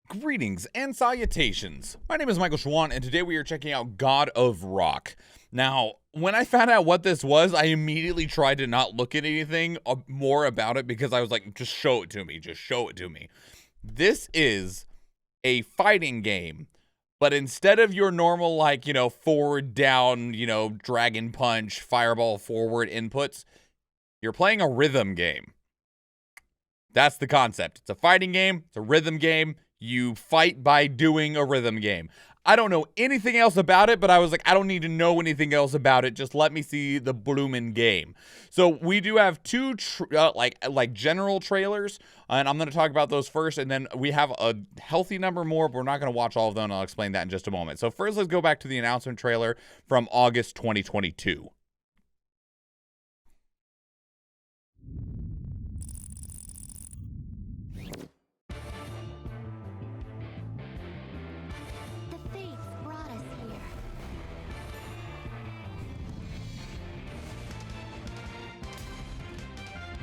Greetings and salutations. My name is Michael Schwahn, and today we are checking out God of Rock. Now, when I found out what this was, I immediately tried to not look at anything more about it because I was like, just show it to me. Just show it to me. This is a fighting game, but instead of your normal, like, forward, down, dragon punch, fireball forward inputs, you're playing a rhythm game. That's the concept. It's a fighting game. It's a rhythm game. You fight by doing a rhythm game. I don't know anything else about it, but I was like, I don't need to know anything else about it. Just let me see the bloomin' game. So we do have two like general trailers, and I'm going to talk about those first, and then we have a healthy number more, but we're not going to watch all of them, and I'll explain that in just a moment. So first, let's go back to the announcement trailer from August 2022.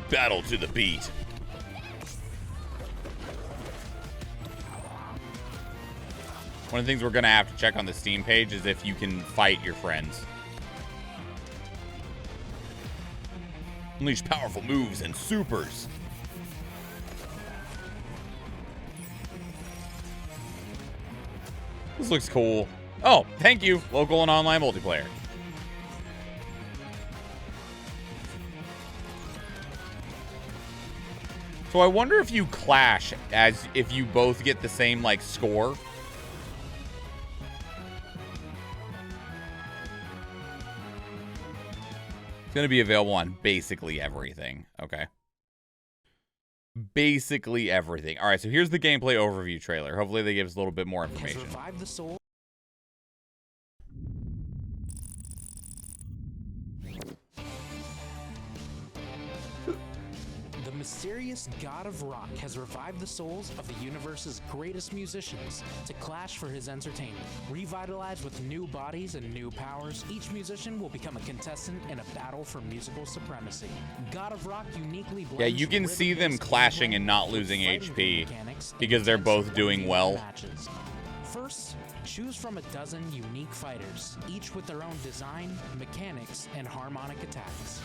Battle to the beat. One of the things we're going to have to check on the Steam page is if you can fight your friends. Unleash powerful moves and supers. This looks cool. Oh, thank you. Local and online multiplayer. So I wonder if you clash as if you both get the same, like, score. It's going to be available on basically everything. Okay. Basically everything. All right, so here's the gameplay overview trailer. Hopefully they give us a little bit more information. Revive the soul. The mysterious God of Rock has revived the souls of the universe's greatest musicians to clash for his entertainment. Revitalized with new bodies and new powers, each musician will become a contestant in a battle for musical supremacy. God of Rock uniquely blends. Yeah, you can see them clashing and not losing HP because they're both doing well. First, choose from a dozen unique fighters, each with their own design, mechanics, and harmonic attacks.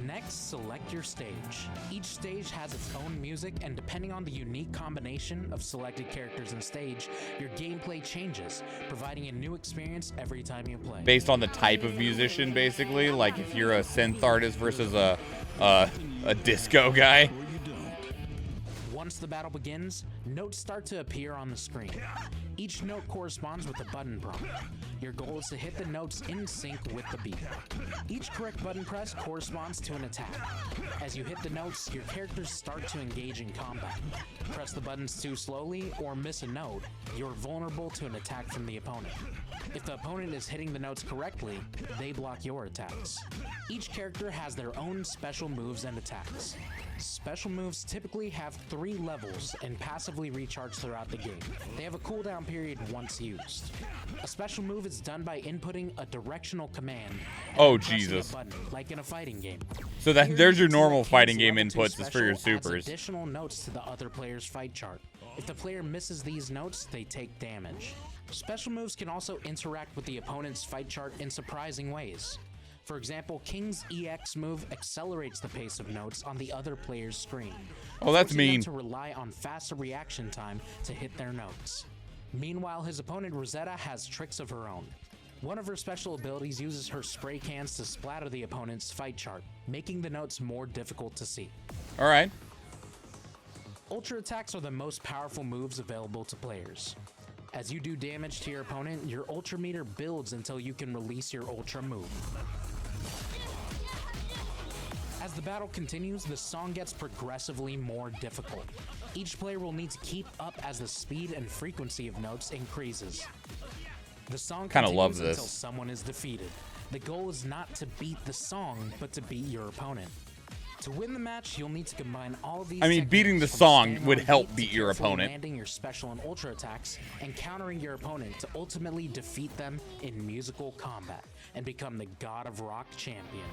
Next, select your stage. Each stage has its own music, and depending on the unique combination of selected characters and stage, your gameplay changes, providing a new experience every time you play. Based on the type of musician, basically, like if you're a synth artist versus a disco guy. Once the battle begins, notes start to appear on the screen. Each note corresponds with a button prompt. Your goal is to hit the notes in sync with the beat. Each correct button press corresponds to an attack. As you hit the notes, your characters start to engage in combat. Press the buttons too slowly or miss a note, you're vulnerable to an attack from the opponent. If the opponent is hitting the notes correctly, they block your attacks. Each character has their own special moves and attacks. Special moves typically have 3 levels and passively recharge throughout the game. They have a cooldown period once used. A special move is done by inputting a directional command. Oh, Jesus. A button, like in a fighting game. So there's your normal fighting game inputs is for your supers. Additional notes to the other player's fight chart. If the player misses these notes, they take damage. Special moves can also interact with the opponent's fight chart in surprising ways. For example, King's EX move accelerates the pace of notes on the other player's screen. Oh, that's mean. To rely on faster reaction time to hit their notes. Meanwhile, his opponent Rosetta has tricks of her own. One of her special abilities uses her spray cans to splatter the opponent's fight chart, making the notes more difficult to see. All right. Ultra attacks are the most powerful moves available to players. As you do damage to your opponent, your ultra meter builds until you can release your ultra move. As the battle continues, the song gets progressively more difficult. Each player will need to keep up as the speed and frequency of notes increases. The song continues until someone is defeated. The goal is not to beat the song, but to beat your opponent. To win the match, you'll need to combine all of these. I mean, beating the song would help beat your opponent. Landing your special and ultra attacks and countering your opponent to ultimately defeat them in musical combat and become the God of Rock champion.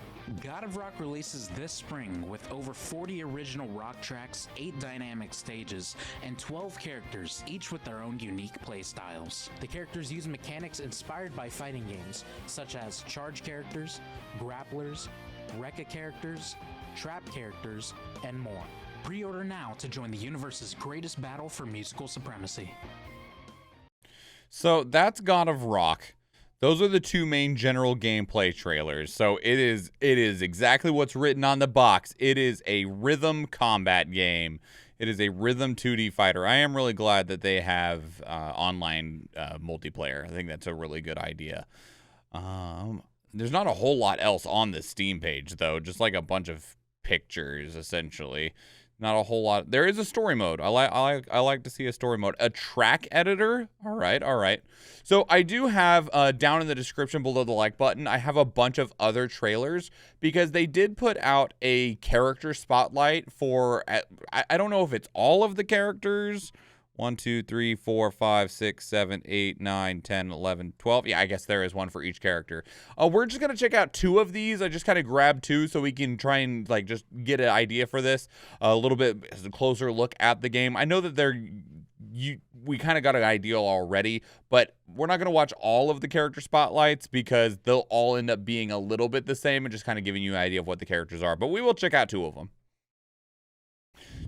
God of Rock releases this spring with over 40 original rock tracks, 8 dynamic stages, and 12 characters, each with their own unique playstyles. The characters use mechanics inspired by fighting games, such as charge characters, grapplers, Rekka characters, trap characters, and more. Pre-order now to join the universe's greatest battle for musical supremacy. So that's God of Rock. Those are the 2 main general gameplay trailers. So it is exactly what's written on the box. It is a rhythm combat game. It is a rhythm 2D fighter. I am really glad that they have online multiplayer. I think that's a really good idea. There's not a whole lot else on the Steam page, though. Just like a bunch of pictures, essentially. Not a whole lot. There is a story mode. I like to see a story mode. A track editor. All right. So I do have down in the description below the like button, I have a bunch of other trailers because they did put out a character spotlight for, I don't know if it's all of the characters. 1, 2, 3, 4, 5, 6, 7, 8, 9, 10, 11, 12. Yeah, I guess there is one for each character. We're just going to check out 2 of these. I just kind of grabbed 2 so we can try and like just get an idea for this. A little bit closer look at the game. I know that we kind of got an idea already, but we're not going to watch all of the character spotlights because they'll all end up being a little bit the same and just kind of giving you an idea of what the characters are. But we will check out 2 of them.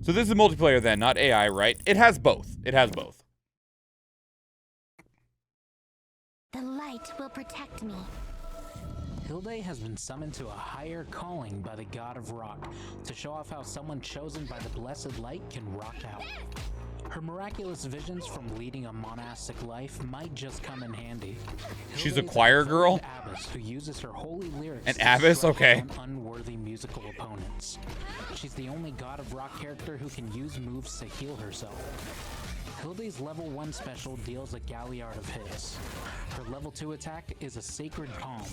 So this is multiplayer then, not AI, right? It has both. It has both. The light will protect me. Hilde has been summoned to a higher calling by the God of Rock to show off how someone chosen by the blessed light can rock out. Her miraculous visions from leading a monastic life might just come in handy. She's a choir girl? Abbess who uses her holy lyrics An abbess? Okay. on unworthy musical opponents. She's the only God of Rock character who can use moves to heal herself. Hilde's level 1 special deals a galliard of hits. Her level 2 attack is a sacred palm,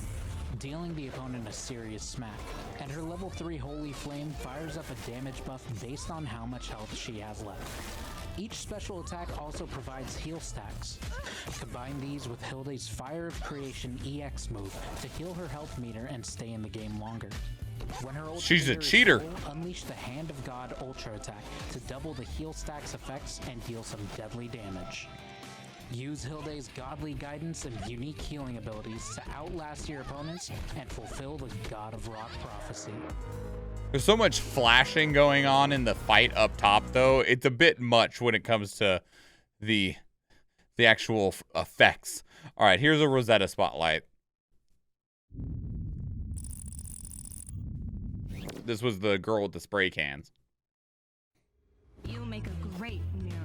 dealing the opponent a serious smack. And her level 3 holy flame fires up a damage buff based on how much health she has left. Each special attack also provides heal stacks. Combine these with Hilde's Fire of Creation EX move to heal her health meter and stay in the game longer. When her She's a cheater. Full, unleash the Hand of God Ultra attack to double the heal stack's effects and deal some deadly damage. Use Hilde's godly guidance and unique healing abilities to outlast your opponents and fulfill the God of Rock prophecy. There's so much flashing going on in the fight up top, though. It's a bit much when it comes to the actual effects. All right, here's a Rosetta spotlight. This was the girl with the spray cans. You'll make a great mural.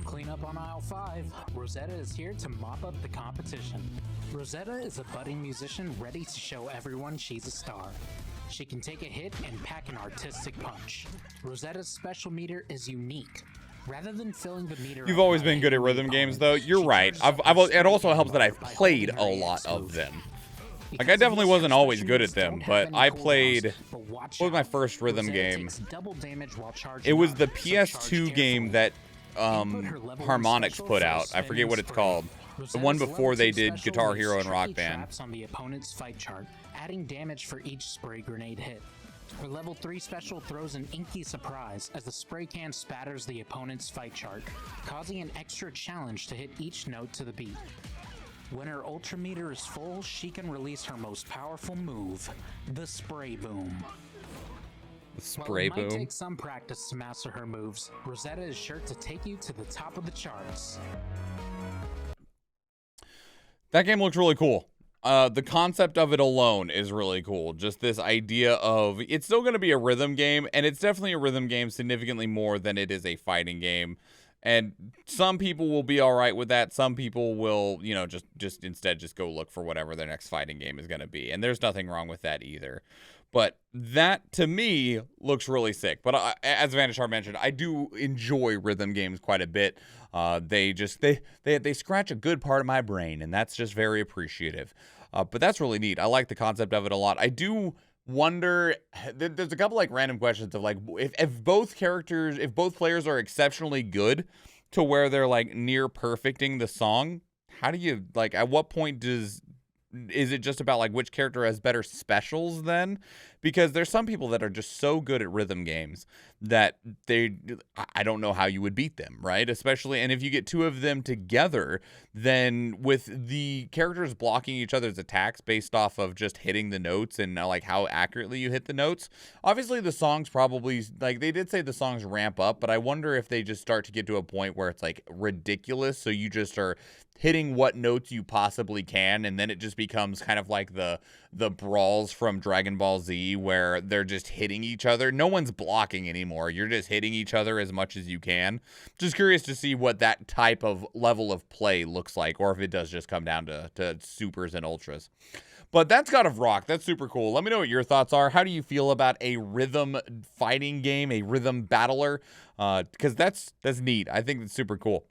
Clean up on aisle 5. Rosetta is here to mop up the competition. Rosetta is a budding musician ready to show everyone she's a star. She can take a hit and pack an artistic punch. Rosetta's special meter is unique. Rather than filling the meter, You've always been good at rhythm games, though. You're right. It also helps that I've played a lot of them. Like, I definitely wasn't always good at them, but I played... What was my first rhythm game? It was the PS2 game that Harmonix put out. I forget what it's called. The one before they did Guitar Hero and Rock Band. On the opponent's fight chart, adding damage for each spray grenade hit. Her level 3 special throws an inky surprise as the spray can spatters the opponent's fight chart, causing an extra challenge to hit each note to the beat. When her ultra meter is full, she can release her most powerful move, the Spray Boom. The Spray Boom? While it might take some practice to master her moves, Rosetta is sure to take you to the top of the charts. That game looks really cool. The concept of it alone is really cool. Just this idea of it's still going to be a rhythm game, and it's definitely a rhythm game significantly more than it is a fighting game. And some people will be all right with that. Some people will, you know, just instead just go look for whatever their next fighting game is going to be. And there's nothing wrong with that either. But that, to me, looks really sick. But as Vanishar mentioned, I do enjoy rhythm games quite a bit. They scratch a good part of my brain, and that's just very appreciative. But that's really neat. I like the concept of it a lot. I do wonder, there's a couple like random questions of like, if both players are exceptionally good to where they're like near perfecting the song, how do you, like, at what point is it just about like which character has better specials then? Because there's some people that are just so good at rhythm games that I don't know how you would beat them, right? Especially, and if you get two of them together, then with the characters blocking each other's attacks based off of just hitting the notes and like how accurately you hit the notes, obviously the songs probably, like, they did say the songs ramp up, but I wonder if they just start to get to a point where it's like ridiculous, so you just are hitting what notes you possibly can, and then it just becomes kind of like the brawls from Dragon Ball Z where they're just hitting each other. No one's blocking anymore. You're just hitting each other as much as you can. Just curious to see what that type of level of play looks like, or if it does just come down to supers and ultras. But that's God of Rock. That's super cool. Let me know what your thoughts are. How do you feel about a rhythm fighting game, a rhythm battler? Because that's neat. I think it's super cool.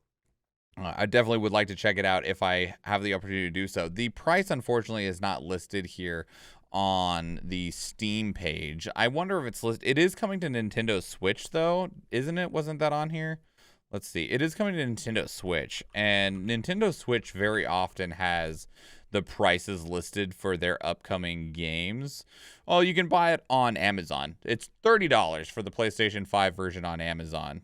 I definitely would like to check it out if I have the opportunity to do so. The price, unfortunately, is not listed here on the Steam page. I wonder if it's listed. It is coming to Nintendo Switch, though, isn't it? Wasn't that on here? Let's see. It is coming to Nintendo Switch, and Nintendo Switch very often has the prices listed for their upcoming games. Well, you can buy it on Amazon. It's $30 for the PlayStation 5 version on Amazon.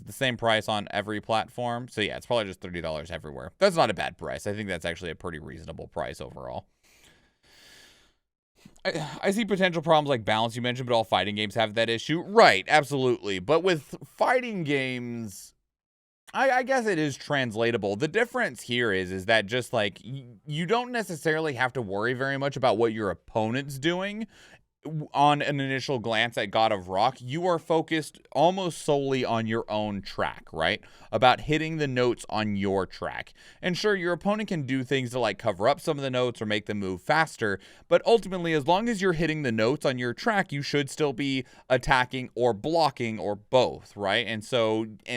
The same price on every platform. So yeah, it's probably just $30 everywhere. That's not a bad price. I think that's actually a pretty reasonable price overall. I see potential problems like balance you mentioned, but all fighting games have that issue. Right, absolutely. But with fighting games, I guess it is translatable. The difference here is that just like you don't necessarily have to worry very much about what your opponent's doing. On an initial glance at God of Rock, you are focused almost solely on your own track, right? About hitting the notes on your track. And sure, your opponent can do things to like cover up some of the notes or make them move faster, but ultimately, as long as you're hitting the notes on your track, you should still be attacking or blocking or both, right? And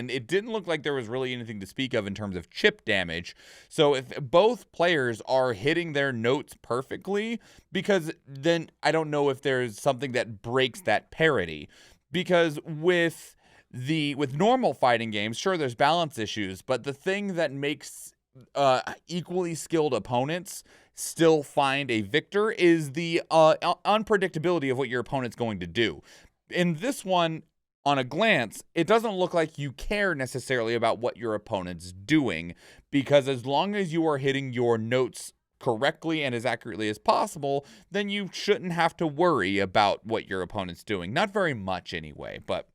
it didn't look like there was really anything to speak of in terms of chip damage. So if both players are hitting their notes perfectly, because then I don't know if there's something that breaks that parity. Because with normal fighting games, sure, there's balance issues, but the thing that makes equally skilled opponents still find a victor is the unpredictability of what your opponent's going to do. In this one, on a glance, it doesn't look like you care necessarily about what your opponent's doing, because as long as you are hitting your notes correctly and as accurately as possible, then you shouldn't have to worry about what your opponent's doing. Not very much anyway, but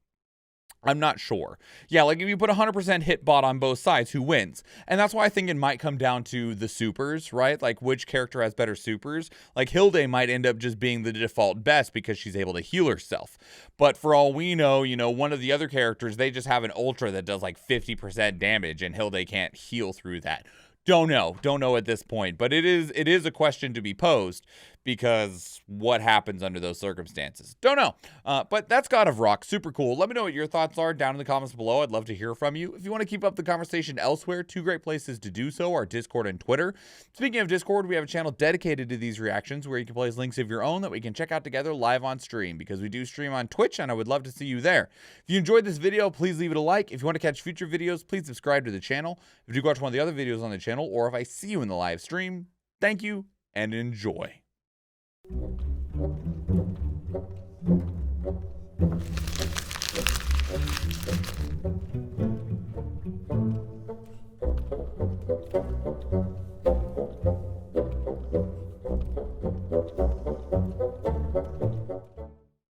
I'm not sure. Yeah, like if you put 100% hit bot on both sides, who wins? And that's why I think it might come down to the supers, right? Like which character has better supers? Like Hilde might end up just being the default best because she's able to heal herself. But for all we know, one of the other characters, they just have an ultra that does like 50% damage and Hilde can't heal through that. Don't know at this point, but it is a question to be posed, because what happens under those circumstances? Don't know. But that's God of Rock. Super cool. Let me know what your thoughts are down in the comments below. I'd love to hear from you. If you want to keep up the conversation elsewhere, two great places to do so are Discord and Twitter. Speaking of Discord, we have a channel dedicated to these reactions where you can place links of your own that we can check out together live on stream, because we do stream on Twitch, and I would love to see you there. If you enjoyed this video, please leave it a like. If you want to catch future videos, please subscribe to the channel. If you do watch one of the other videos on the channel, or if I see you in the live stream, thank you and enjoy.